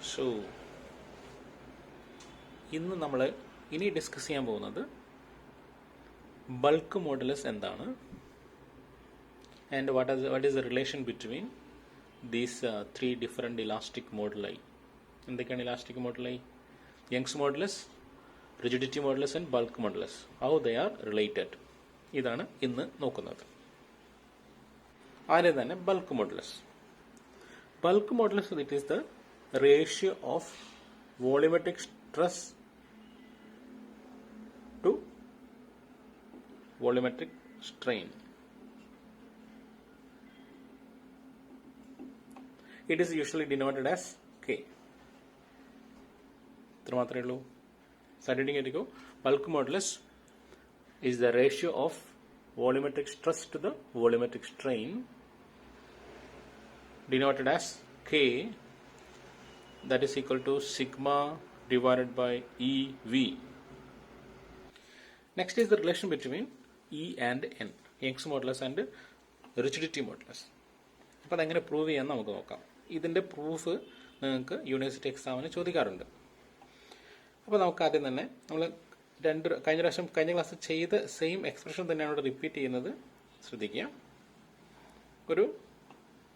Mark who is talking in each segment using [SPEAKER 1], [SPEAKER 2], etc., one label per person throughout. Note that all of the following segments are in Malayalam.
[SPEAKER 1] സോ ഇന്ന് നമ്മൾ ഇനി ഡിസ്കസ് ചെയ്യാൻ പോകുന്നത് ബൾക്ക് മോഡുലസ് എന്താണ്, and what is the relation between these three different elastic moduli. എന്തൊക്കെയാണ് elastic moduli? Young's modulus, rigidity modulus and bulk modulus. How they are related. ഇതാണ് ഇന്ന് നോക്കുന്നത്. ആദ്യം തന്നെ bulk modulus. Bulk modulus, it is the ratio of volumetric stress to volumetric strain. It is usually denoted as K. ഇത്ര മാത്രമേ ഉള്ളൂ. സ്റ്റാർട്ടിങ് ആയിരിക്കും. Bulk modulus is the ratio of volumetric stress to the volumetric strain, denoted as K. That is equal to sigma divided by EV. Next is the relation between E and N, Young's modulus and rigidity modulus. അപ്പോൾ അതെങ്ങനെ പ്രൂവ് ചെയ്യാമെന്ന് നമുക്ക് നോക്കാം. ഇതിൻ്റെ പ്രൂഫ് നിങ്ങൾക്ക് യൂണിവേഴ്സിറ്റി എക്സാമിന് ചോദിക്കാറുണ്ട്. അപ്പോൾ നമുക്ക് ആദ്യം തന്നെ നമ്മൾ കഴിഞ്ഞ ക്ലാസ് ചെയ്ത സെയിം എക്സ്പ്രഷൻ തന്നെയാണ് ഇവിടെ റിപ്പീറ്റ് ചെയ്യുന്നത്. ശ്രദ്ധിക്കുക. ഒരു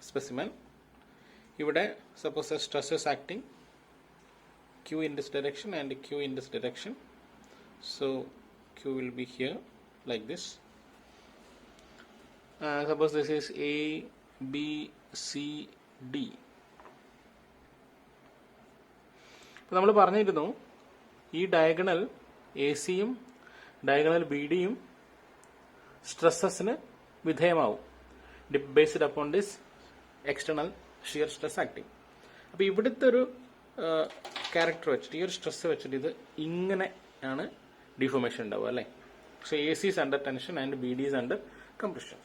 [SPEAKER 1] സ്പെസിമൻ, ഇവിടെ suppose stress is acting Q in this direction and Q in this direction. So Q will be here like this. Suppose this is A, B, C, D. ഇപ്പോൾ നമ്മൾ പറഞ്ഞിരുന്നു ഈ ഡയഗണൽ എ സിയും ഡയഗണൽ ബി ഡിയും സ്ട്രെസ്സസിന് വിധേയമാവും based upon this external shear stress acting. അപ്പോൾ ഇവിടുത്തെ ഒരു ക്യാരക്ടർ വെച്ചിട്ട്, ഈ ഒരു സ്ട്രെസ് വെച്ചിട്ട് ഇത് ഇങ്ങനെ ആണ് ഡിഫോർമേഷൻ ഉണ്ടാവുക അല്ലേ. So A C is under tension and B D is under compression.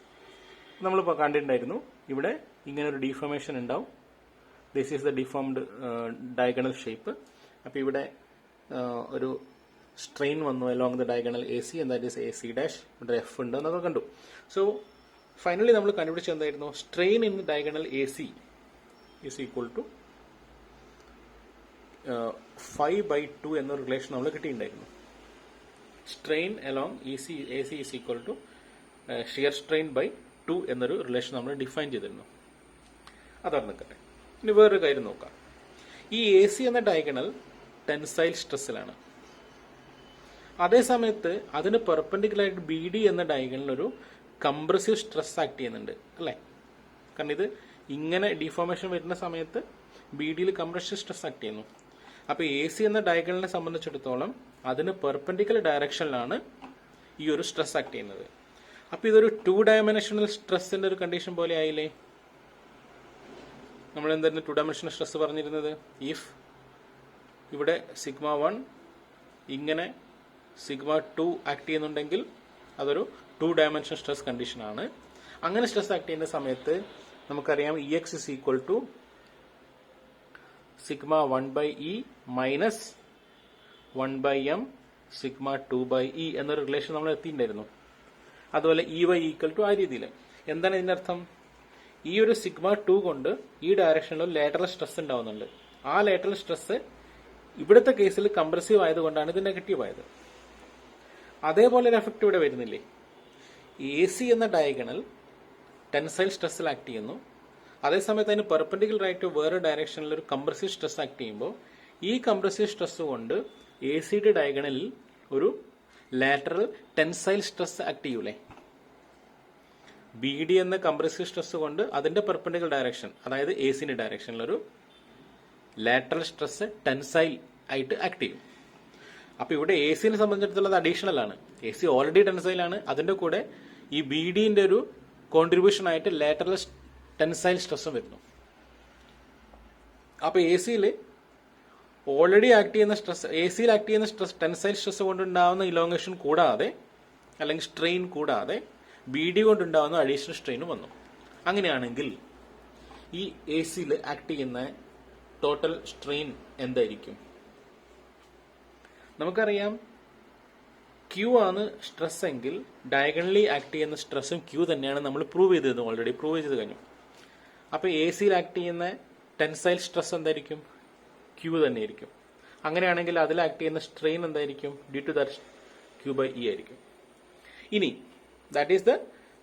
[SPEAKER 1] നമ്മളിപ്പോൾ കണ്ടിട്ടുണ്ടായിരുന്നു ഇവിടെ ഇങ്ങനെ ഒരു ഡിഫോർമേഷൻ ഉണ്ടാവും. This is the deformed diagonal shape. അപ്പോൾ ഇവിടെ ഒരു സ്ട്രെയിൻ വന്നു along the diagonal A C, and that is A C dash. ഇവിടെ എഫ് ഉണ്ട് എന്നൊക്കെ കണ്ടു. സോ ഫൈനലി നമ്മൾ കണ്ടുപിടിച്ചത് എന്തായിരുന്നു? Strain in diagonal A C is equal to 5/2 എന്നൊരു റിലേഷൻ നമ്മൾ കിട്ടിയിട്ടുണ്ടായിരുന്നു. Strain along A C is equal to shear strain by 2 എന്നൊരു റിലേഷൻ നമ്മൾ ഡിഫൈൻ ചെയ്തിരുന്നു. അതാണ് നിൽക്കട്ടെ. ഇനി വേറൊരു കാര്യം നോക്കാം. ഈ എ സി എന്ന ഡയഗണൽ ടെൻസൈൽ സ്ട്രെസ്സിലാണ്. അതേ സമയത്ത് അതിന് പെർപെൻഡിക്കുലറായിട്ട് ബി ഡി എന്ന ഡയഗണൽ ഒരു കംപ്രസീവ് സ്ട്രെസ് ആക്ട് ചെയ്യുന്നുണ്ട് അല്ലേ. കാരണം ഇത് ഇങ്ങനെ ഡിഫോർമേഷൻ വരുന്ന സമയത്ത് ബി ഡിയിൽ കംപ്രഷൻ സ്ട്രെസ് ആക്ട് ചെയ്യുന്നു. അപ്പോൾ എ സി എന്ന ഡയഗണലിനെ സംബന്ധിച്ചിടത്തോളം അതിന് പെർപെൻഡിക്കുലർ ഡയറക്ഷനിലാണ് ഈ ഒരു സ്ട്രെസ് ആക്ട് ചെയ്യുന്നത്. അപ്പോൾ ഇതൊരു 2 ഡയമെൻഷണൽ സ്ട്രെസ്സിന്റെ ഒരു കണ്ടീഷൻ പോലെ ആയില്ലേ. നമ്മൾ എന്തായിരുന്നു 2 ഡയമെൻഷണൽ സ്ട്രെസ് പറഞ്ഞിരുന്നത്? ഇഫ് ഇവിടെ σ1 ഇങ്ങനെ σ2 ആക്ട് ചെയ്യുന്നുണ്ടെങ്കിൽ അതൊരു 2 ഡയമെൻഷണൽ സ്ട്രെസ് കണ്ടീഷനാണ്. അങ്ങനെ സ്ട്രെസ് ആക്ട് ചെയ്യുന്ന സമയത്ത് നമുക്കറിയാം EX is equal to σ1/E minus 1/m σ2/E എന്നൊരു റിലേഷൻ നമ്മൾ എത്തിയിട്ടുണ്ടായിരുന്നു. അതുപോലെ EY ഈക്വൽ ടു ആ രീതിയിൽ. എന്താണ് ഇതിന്റെ അർത്ഥം? ഈ ഒരു σ2 കൊണ്ട് ഈ ഡയറക്ഷനിൽ ഒരു ലേറ്ററൽ സ്ട്രെസ് ഉണ്ടാവുന്നുണ്ട്. ആ ലേറ്ററൽ സ്ട്രെസ് ഇവിടുത്തെ കേസിൽ കംപ്രസീവ് ആയതുകൊണ്ടാണ് ഇത് നെഗറ്റീവ് ആയത്. അതേപോലെ ഒരു എഫക്ട് ഇവിടെ വരുന്നില്ലേ? എ സി എന്ന ഡയഗണൽ ടെൻസൈൽ സ്ട്രെസ്സിൽ ആക്ട് ചെയ്യുന്നു. അതേസമയത്ത് അതിന് പെർപെൻഡിക്കുലർ ആയിട്ട് വേറെ ഡയറക്ഷനിൽ ഒരു കംപ്രസീവ് സ്ട്രെസ് ആക്ട് ചെയ്യുമ്പോൾ ഈ കംപ്രസീവ് സ്ട്രെസ് കൊണ്ട് എ സിയുടെ ഡയഗണലിൽ ഒരു ലാറ്ററൽ ടെൻസൈൽ സ്ട്രെസ് ആക്ട് ചെയ്യൂലേ. ബി ഡി എന്ന കംപ്രസീവ് സ്ട്രെസ് കൊണ്ട് അതിന്റെ പെർപെൻഡിക്കുലർ ഡയറക്ഷൻ, അതായത് എ സിന്റെ ഡയറക്ഷനിൽ ഒരു ലാറ്ററൽ സ്ട്രെസ് ടെൻസൈൽ ആയിട്ട് ആക്ട് ചെയ്യും. അപ്പൊ ഇവിടെ എ സിനെ സംബന്ധിച്ചിടത്തോളം അഡീഷണൽ ആണ്. എ സി ഓൾറെഡി ടെൻസൈലാണ്. അതിന്റെ കൂടെ ഈ ബി ഡിന്റെ ഒരു കോൺട്രിബ്യൂഷൻ ആയിട്ട് ലാറ്ററൽ ടെൻസൈൽ സ്ട്രെസ്സും വരുന്നു. അപ്പൊ എ സിയിൽ ഓൾറെഡി ആക്ട് ചെയ്യുന്ന സ്ട്രെസ്, എ സിയിൽ ആക്ട് ചെയ്യുന്ന സ്ട്രെസ് ടെൻസൈൽ സ്ട്രെസ് കൊണ്ടുണ്ടാവുന്ന ഇലോങ്ങേഷൻ കൂടാതെ അല്ലെങ്കിൽ സ്ട്രെയിൻ കൂടാതെ ബി ഡി കൊണ്ടുണ്ടാവുന്ന അഡീഷണൽ സ്ട്രെയിനും വന്നു. അങ്ങനെയാണെങ്കിൽ ഈ എ സിയിൽ ആക്ട് ചെയ്യുന്ന ടോട്ടൽ സ്ട്രെയിൻ എന്തായിരിക്കും? നമുക്കറിയാം ക്യൂ ആണ് സ്ട്രെസ് എങ്കിൽ ഡയഗണലി ആക്ട് ചെയ്യുന്ന സ്ട്രെസ്സും ക്യൂ തന്നെയാണ് നമ്മൾ പ്രൂവ് ചെയ്തത്. ഓൾറെഡി പ്രൂവ് ചെയ്ത് കഴിഞ്ഞു. അപ്പോൾ എ സിയിൽ ആക്ട് ചെയ്യുന്ന ടെൻസൈൽ സ്ട്രെസ് എന്തായിരിക്കും? ക്യൂ തന്നെയായിരിക്കും. അങ്ങനെയാണെങ്കിൽ അതിൽ ആക്ട് ചെയ്യുന്ന സ്ട്രെയിൻ എന്തായിരിക്കും? Due to that Q by E ആയിരിക്കും. ഇനി that is the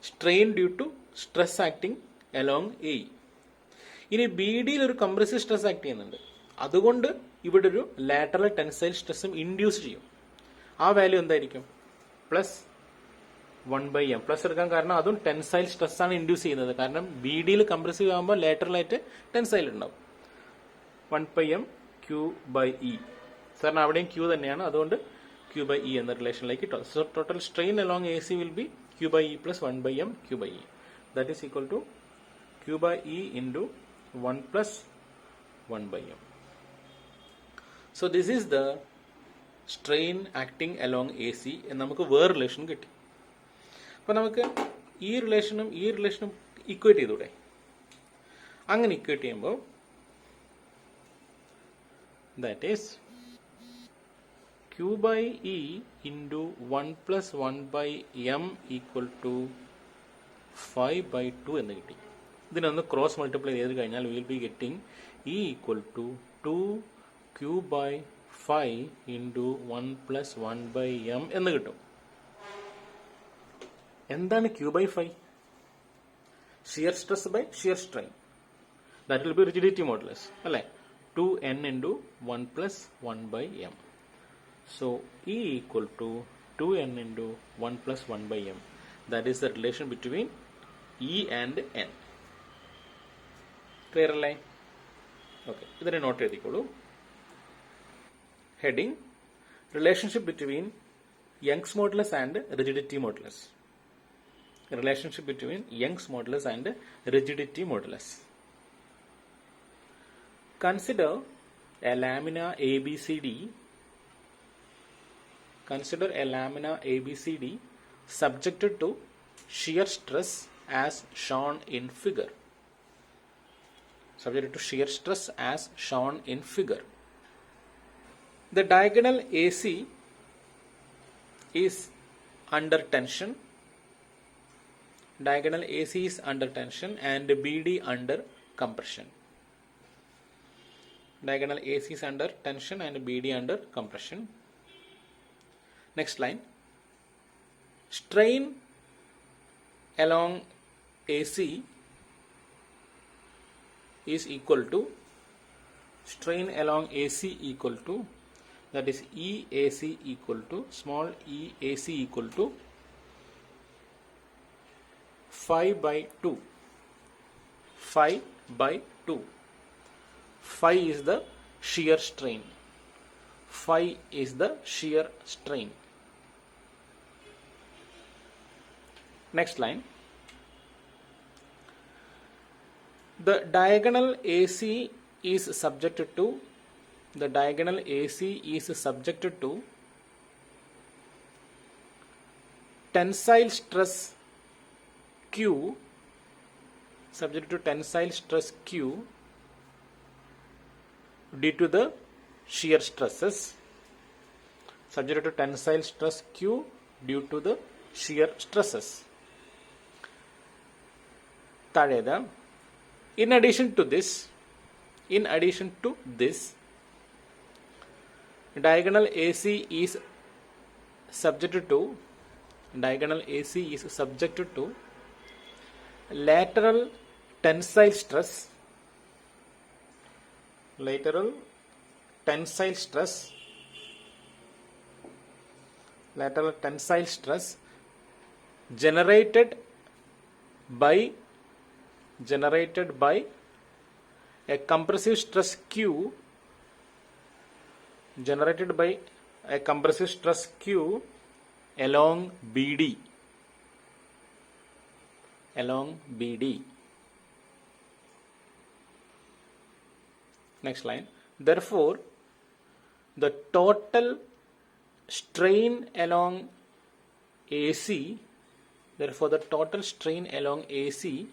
[SPEAKER 1] strain due to stress acting along A. ഇനി ബി ഡിയിൽ ഒരു കംപ്രസീവ് സ്ട്രെസ് ആക്ട് ചെയ്യുന്നുണ്ട്. അതുകൊണ്ട് ഇവിടെ ഒരു ലാറ്ററൽ ടെൻസൈൽ സ്ട്രെസ്സും ഇൻഡ്യൂസ് ചെയ്യും. ആ വാല്യൂ എന്തായിരിക്കും? Plus 1/m. പ്ലസ് എടുക്കാൻ കാരണം അതും ടെൻസൈൽ സ്ട്രെസ് ആണ് ഇൻഡ്യൂസ് ചെയ്യുന്നത്. കാരണം ബി ഡിയിൽ കംപ്രസീവ് ആകുമ്പോൾ ലാറ്ററലായിട്ട് ടെൻസൈൽ ഉണ്ടാവും. 1/m Q by E. സാറിന് അവിടെയും ക്യൂ തന്നെയാണ്, അതുകൊണ്ട് ക്യൂ ബൈ ഇ എന്ന റിലേഷനിലേക്ക്. So total strain along A C will be Q by E plus 1/m Q by E. That is equal to Q by E into 1 plus 1/m. So this is the strain acting along A C എന്ന് നമുക്ക് വേറെ റിലേഷൻ കിട്ടി. അപ്പൊ നമുക്ക് ഈ റിലേഷനും ഇക്വേറ്റ് ചെയ്തൂടെ? അങ്ങനെ ഇക്വേറ്റ് ചെയ്യുമ്പോൾ that is Q by E into 1 plus 1/m equal to 5/2 എന്ന് കിട്ടി. ഇതിനൊന്ന് ക്രോസ് മൾട്ടിപ്ലൈ ചെയ്ത് കഴിഞ്ഞാൽ will be getting E equal to 2q by 5 into 1 plus 1/m എന്ന് കിട്ടും. എന്താണ് Q by 5? Shear stress by shear strain. That will be rigidity modulus അല്ലെ? 2n into 1 plus 1/m. So E equal to 2n into 1 plus 1/m. That is the relation between E and n. Clear അല്ലേ? ഓക്കെ, ഇതിനെ നോട്ട് എഴുതിക്കോളൂ. Heading: relationship between Young's modulus and rigidity modulus. Relationship between Young's modulus and rigidity modulus. Consider a lamina ABCD. Consider a lamina ABCD subjected to shear stress as shown in figure. Subjected to shear stress as shown in figure. The diagonal AC is under tension. Diagonal AC is under tension and BD under compression. Diagonal AC is under tension and BD under compression. Next line. Strain along AC is equal to, strain along AC equal to, that is EAC equal to, small EAC equal to 5/2. 5/2. 5 is the shear strain. 5 is the shear strain. Next line. The diagonal AC is subjected to, the diagonal AC is subjected to tensile stress Q, subject to tensile stress Q due to the shear stresses. Subject to tensile stress Q due to the shear stresses. Tadeda. In addition to this, diagonal AC is subjected to, diagonal AC is subjected to lateral tensile stress, lateral tensile stress, lateral tensile stress generated by a compressive stress Q, generated by a compressive stress Q along BD, along BD. Next line. Therefore, the total strain along AC, therefore the total strain along AC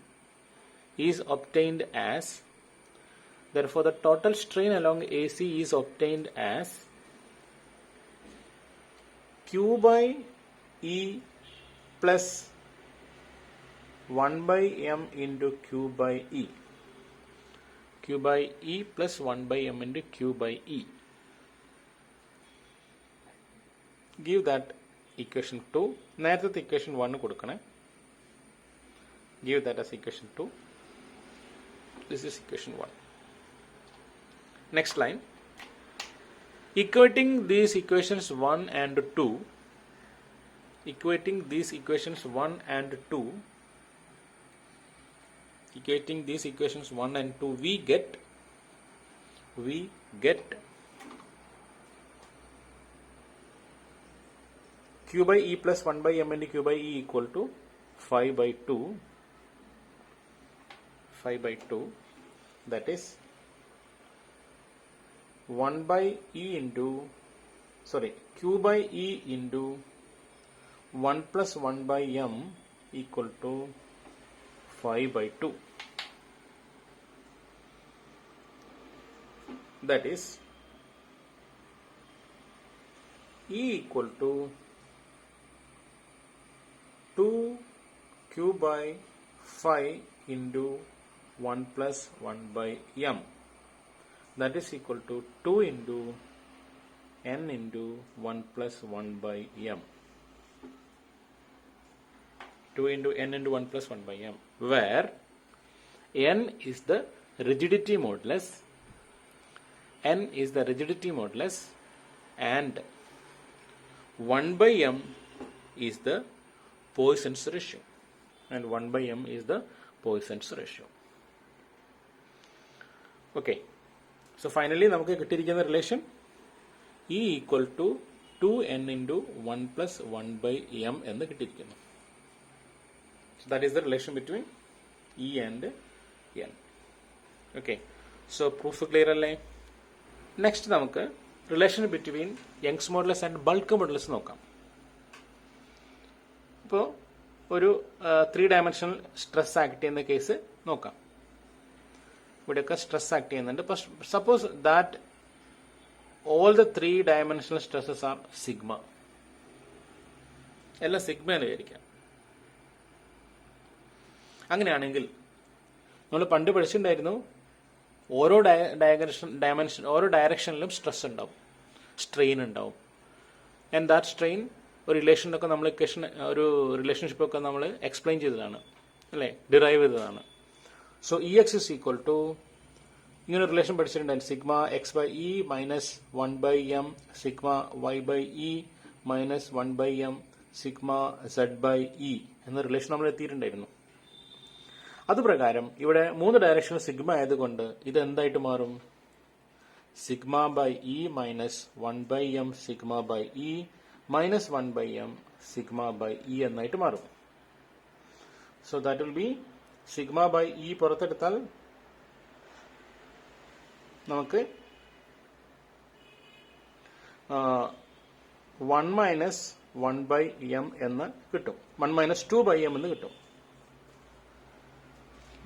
[SPEAKER 1] is obtained as, therefore the total strain along AC is obtained as Q by E plus 1/m into Q by E. Q by E plus 1 by M into Q by E. Give that equation 2. നേരത്തെ equation 1 കൊടുക്കണേ. Give that as equation 2. This is equation 1. Next line. Equating these equations 1 and 2. Equating these equations 1 and 2. Equating these equations 1 and 2. We get Q by E plus 1 by M into Q by E equal to 5 by 2. 5 by 2, that is 1 by E into, sorry, Q by E into 1 plus 1 by M equal to 5 by 2. That is E equal to 2Q by 5 into 1 plus 1 by M. That is equal to 2 into N into 1 plus 1 by M. 2 into N into 1 plus 1 by M. Where N is the rigidity modulus. N is the rigidity modulus and 1 by M is the Poisson's ratio. And 1 by M is the Poisson's ratio. Okay. So finally, നമുക്ക് കിട്ടിയിരിക്കുന്ന relation E equal to 2N into 1 plus 1 by M എന്ന് കിട്ടിയിരിക്കുന്നു. So that is the relation between E and N. Okay. So proof clear അല്ലേ? Next നമുക്ക് relation between Young's modulus and bulk modulus നോക്കാം. ഇപ്പോൾ ഒരു 3-dimensional സ്ട്രെസ് ആക്ട് ചെയ്യുന്ന കേസ് നോക്കാം. ഇവിടെയൊക്കെ സ്ട്രെസ് ആക്ട് ചെയ്യുന്നുണ്ട്. Suppose that all the 3-dimensional stresses are sigma. എല്ലാം സിഗ്മ എന്ന് വിചാരിക്കാം. അങ്ങനെയാണെങ്കിൽ നമ്മൾ പണ്ട് പഠിച്ചിട്ടുണ്ടായിരുന്നു ഓരോ ഡയറക്ഷനിലും സ്ട്രെസ് ഉണ്ടാവും, സ്ട്രെയിൻ ഉണ്ടാവും. ആൻഡ് ദാറ്റ് സ്ട്രെയിൻ ഒരു റിലേഷനൊക്കെ നമ്മൾ ഒരു റിലേഷൻഷിപ്പൊക്കെ നമ്മൾ എക്സ്പ്ലെയിൻ ചെയ്തതാണ് അല്ലേ, ഡിറൈവ് ചെയ്തതാണ്. So E X is equal to ഇങ്ങനെ റിലേഷൻ പഠിച്ചിട്ടുണ്ടായിരുന്നു, sigma X by E minus 1 by M sigma Y by E minus 1 by M sigma Z by E എന്ന റിലേഷൻ നമ്മൾ എത്തിയിട്ടുണ്ടായിരുന്നു. അതുപ്രകാരം ഇവിടെ 3 ഡയറക്ഷനിൽ സിഗ്മ ആയതുകൊണ്ട് ഇത് എന്തായിട്ട് മാറും? Sigma by E minus 1 by M sigma by E minus 1 by M sigma by E എന്നായിട്ട് മാറും. So that will be sigma by E പുറത്തെടുത്താൽ നമുക്ക് 1 മൈനസ് 1 ബൈ എം എന്ന് കിട്ടും, 1 മൈനസ് 2 ബൈ എം എന്ന് കിട്ടും.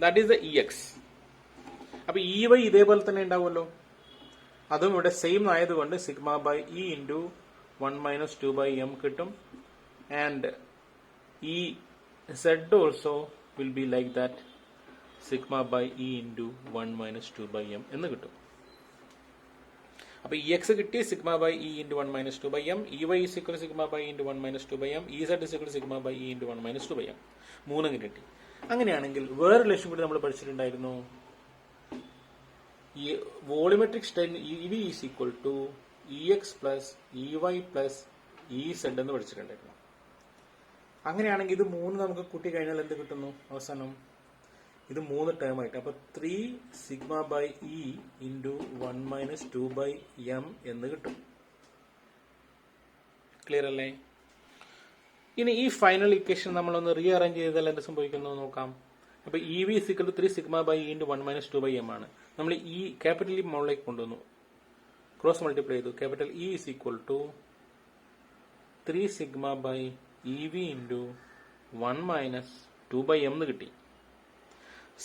[SPEAKER 1] That is the E X. അപ്പൊ ഇ വൈ ഇതേപോലെ തന്നെ ഉണ്ടാവുമല്ലോ, അതും ഇവിടെ സെയിം ആയതുകൊണ്ട് sigma by E into 1 minus 2 by M കിട്ടും. And E Z also will be like that, sigma by E into 1 minus 2 by M എന്ന് കിട്ടും. അപ്പൊ ഇ എക്സ് കിട്ടി, sigma by E into 1 minus 2 by M, E Y is equal sigma by into 1 minus 2 by M, E Z is equal sigma by E into 1 minus 2 by M. 3 കിട്ടി. അങ്ങനെയാണെങ്കിൽ വേറെ റിലേഷൻ കൂടി നമ്മൾ പഠിച്ചിട്ടുണ്ടായിരുന്നു, ഈ volumetric strain E V is equal to E X plus E Y plus E Z എന്ന് പഠിച്ചിട്ടുണ്ടായിരുന്നു. അങ്ങനെയാണെങ്കിൽ ഇത് 3 നമുക്ക് കൂട്ടി കഴിഞ്ഞാൽ എന്ത് കിട്ടുന്നു? അവസാനം ഇത് 3 ടേം ആയിട്ട്, അപ്പൊ 3 sigma by E into 1 minus 2 by M എന്ന് കിട്ടും. ക്ലിയർ അല്ലേ? ഇനി ഈ ഫൈനൽ ഇക്വേഷൻ നമ്മളൊന്ന് റീ അറേഞ്ച് ചെയ്താൽ എന്ത് സംഭവിക്കുന്നു നോക്കാം. അപ്പൊ E V is equal to 3 sigma by E into 1 minus 2 by M ആണ്. നമ്മൾ ഈ ക്യാപിറ്റൽ ഇ മുകളിലേക്ക് കൊണ്ടുവന്നു, ക്രോസ് മൾട്ടിപ്ലൈ ചെയ്തു. Capital E is equal to 3 sigma by E V into 1 minus 2 by M എന്ന് കിട്ടി.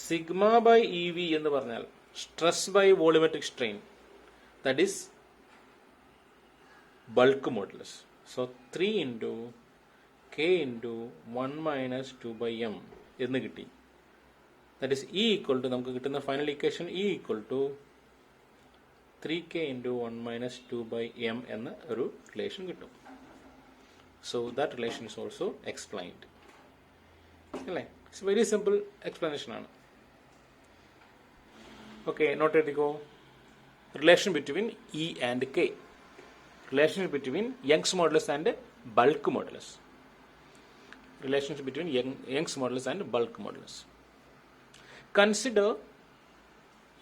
[SPEAKER 1] സിഗ്മ ബൈ ഇ വി എന്ന് പറഞ്ഞാൽ stress by volumetric strain, that is bulk modulus. So 3 into K into 1 minus 2 by M എന്ന് കിട്ടി. That is E equal to നമുക്ക് കിട്ടുന്ന final equation E equal to 3k into 1 minus 2 by m എന്ന ഒരു റിലേഷൻ കിട്ടും. So that relation is also explained അല്ലേ. ഇറ്റ്സ് വെരി സിമ്പിൾ എക്സ്പ്ലനേഷൻ ആണ്. ഓക്കെ, നോട്ട് എഴുതിക്കോ. Relation between E and K, relation between Young's modulus and bulk modulus, relationship between Young's modulus and bulk modulus. Consider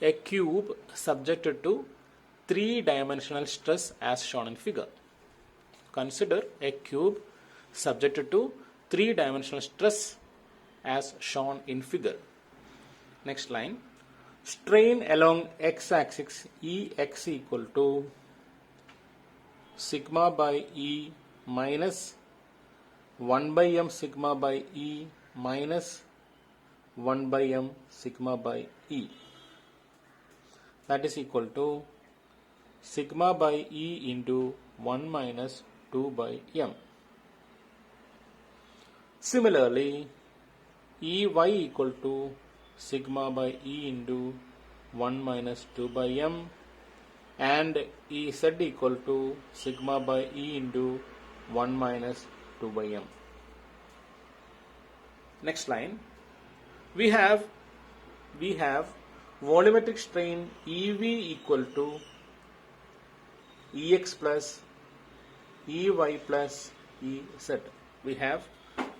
[SPEAKER 1] a cube subjected to 3-dimensional stress as shown in figure. Consider a cube subjected to 3-dimensional stress as shown in figure. Next line. Strain along x-axis Ex equal to sigma by E minus 1 by m sigma by E minus 1 by m sigma by E. That is equal to sigma by E into 1 minus 2 by m. Similarly, Ey equal to sigma by E into 1 minus 2 by m and Ez equal to sigma by E into 1 minus 2 by m. Next line, we have volumetric strain Ev equal to Ex plus Ey plus Ez. We have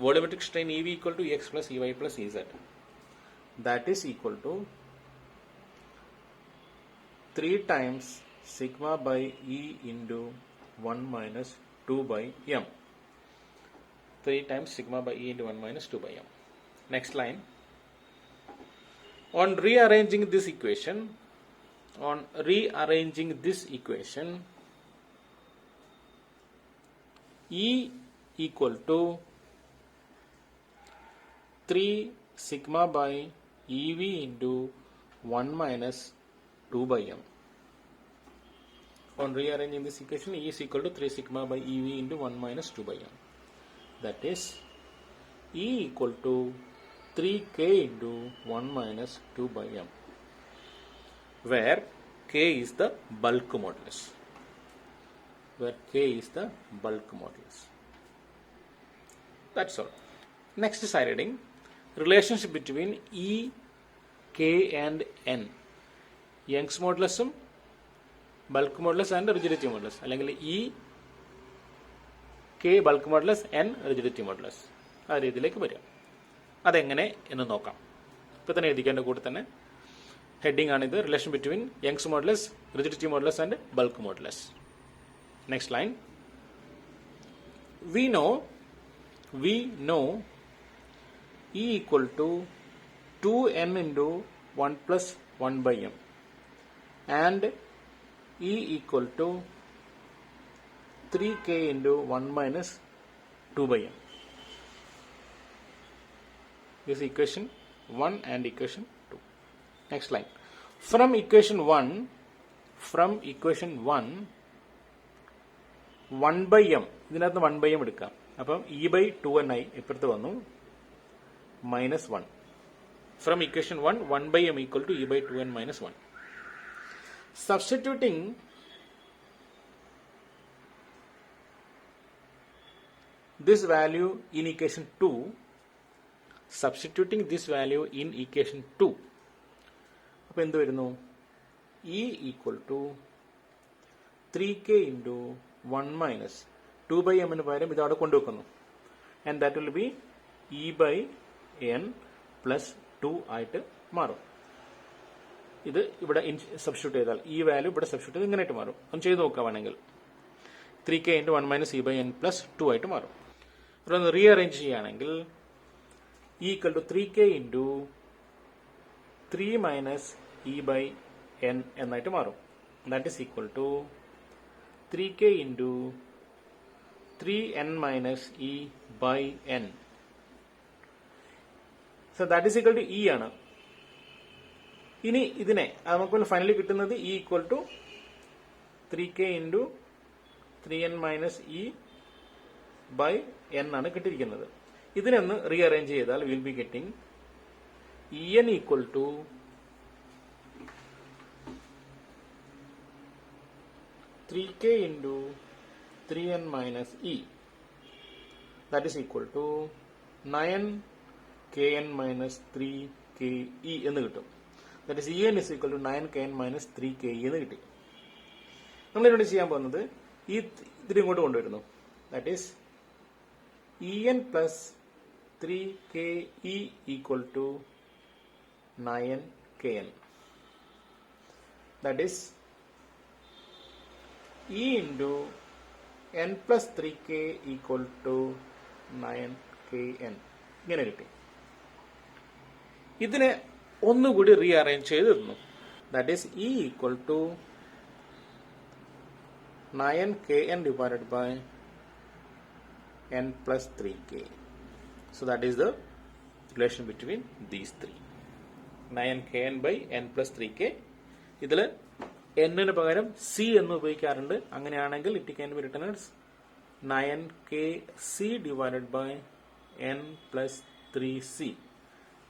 [SPEAKER 1] volumetric strain Ev equal to Ex plus Ey plus Ez. That is equal to 3 times sigma by E into 1 minus 2 by m. 3 times sigma by E into 1 minus 2 by m. Next line. On rearranging this equation, E equal to 3 sigma by Ev into 1 minus 2 by m. On rearranging this equation, E is equal to 3 sigma by Ev into 1 minus 2 by m. That is E equal to 3k into 1 minus 2 by m, where k is the bulk modulus. That's all. Next is reading relationship between E, k and n. Young's modulus, bulk modulus and rigidity modulus. അല്ലെങ്കിൽ E, k bulk modulus, n rigidity modulus. ആ രീതിയിലേക്ക് വരാം. അതെങ്ങനെ എന്ന് നോക്കാം. ഇപ്പം തന്നെ എഴുതിക്കേണ്ട കൂടെ തന്നെ ഹെഡിങ് ആണിത്. Relation between Young's modulus, rigidity modulus and bulk modulus. Next line. We know E equal to 2n into 1 plus 1 by m and E equal to 3k into 1 minus 2 by m. This is equation 1 and equation 2. Next line. From equation 1, 1 by m. ഇതിനകത്ത് 1 by m എടുക്കാം. അപ്പം E by 2n ആയി ഇപ്പുറത്ത് വന്നു minus 1. From equation 1, 1 by m equal to E by 2n minus 1. Substituting this value in equation 2, അപ്പോൾ എന്ത് വരുന്നു? E equal to 3k into 1 minus 2 by m ന് പകരം ഇത് അവിടെ കൊണ്ടുവെക്കുന്നു. And that will be E by n plus 2 ആയിട്ട് മാറും. ഇത് ഇവിടെ സബ്സ്റ്റിറ്റ്യൂട്ട് ചെയ്താൽ ഈ വാല്യൂ ഇവിടെ സബ്സ്റ്റിറ്റ്യൂട്ട് ചെയ്ത് ഇങ്ങനെയായിട്ട് മാറും. ഒന്ന് ചെയ്ത് നോക്കുകയാണെങ്കിൽ 3k into 1 minus E by n plus 2 ആയിട്ട് മാറും. ഇവിടെ ഒന്ന് റീഅറേഞ്ച് ചെയ്യുകയാണെങ്കിൽ E equal to 3k into 3 minus E by n എന്നായിട്ട് മാറും. That is equal to 3k into 3n minus E by n. So that is equal to E ആണ്. ഇനി ഇതിനെ നമുക്ക് ഫൈനലി കിട്ടുന്നത് E equal to 3k into 3n minus E by n ആണ് കിട്ടിയിരിക്കുന്നത്. ഇതിനൊന്ന് റീഅറേഞ്ച് ചെയ്താൽ will be getting En equal to three k into 3n minus e, that is equal to 9kn minus 3ke എന്ന് കിട്ടും. That is En is equal to 9kn minus 3ke എന്ന് കിട്ടി. നമ്മളിവിടെ ചെയ്യാൻ പോകുന്നത് ഇതിൽ ഇങ്ങോട്ട് കൊണ്ടുവരുന്നു. That is En plus 3ke equal to 9kn. That is E into n plus 3k equal to 9kn. ഇങ്ങനെ കിട്ടി. ഇതിനെ ഒന്നുകൂടി റീഅറേഞ്ച് ചെയ്തിരുന്നു. That is E equal to 9kn divided by n plus 3k. So that is the relation between these three. 9kn by n plus 3k. ഇതിൽ n-ന് പകരം c എന്ന് ഉപയോഗിക്കാറുണ്ട്. അങ്ങനെയാണെങ്കിൽ it can be written as 9kc divided by n plus 3c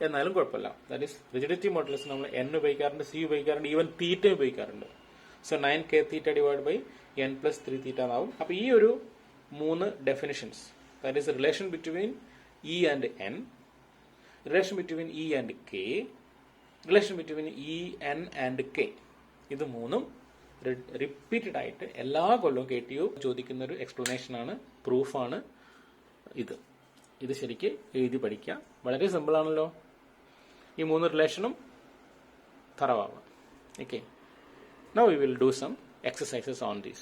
[SPEAKER 1] എന്നാലും കുഴപ്പമില്ല. ദാറ്റ് ഈസ് റിജിഡിറ്റി മോഡുലസ് നമ്മൾ n ഉപയോഗിക്കാറുണ്ട്, c ഉപയോഗിക്കാറുണ്ട്, ഈവൻ തീറ്റ ഉപയോഗിക്കാറുണ്ട്. So 9k theta divide by n plus 3 theta എന്നാവും. അപ്പോൾ ഈ ഒരു 3 definitions, that is relation between E and n, relation between E and k, relation between E n and k, ഇത് മൂന്നും റിപ്പീറ്റഡ് ആയിട്ട് എല്ലാ കൊല്ലവും KTU ചോദിക്കുന്ന ഒരു എക്സ്പ്ലനേഷൻ ആണ്, പ്രൂഫാണ് ഇത്. ഇത് ശരിക്ക് എഴുതി പഠിക്കുക. വളരെ സിമ്പിൾ ആണല്ലോ. ഈ 3 റിലേഷനും തറവാണ്. Okay, now we will do some exercises on this.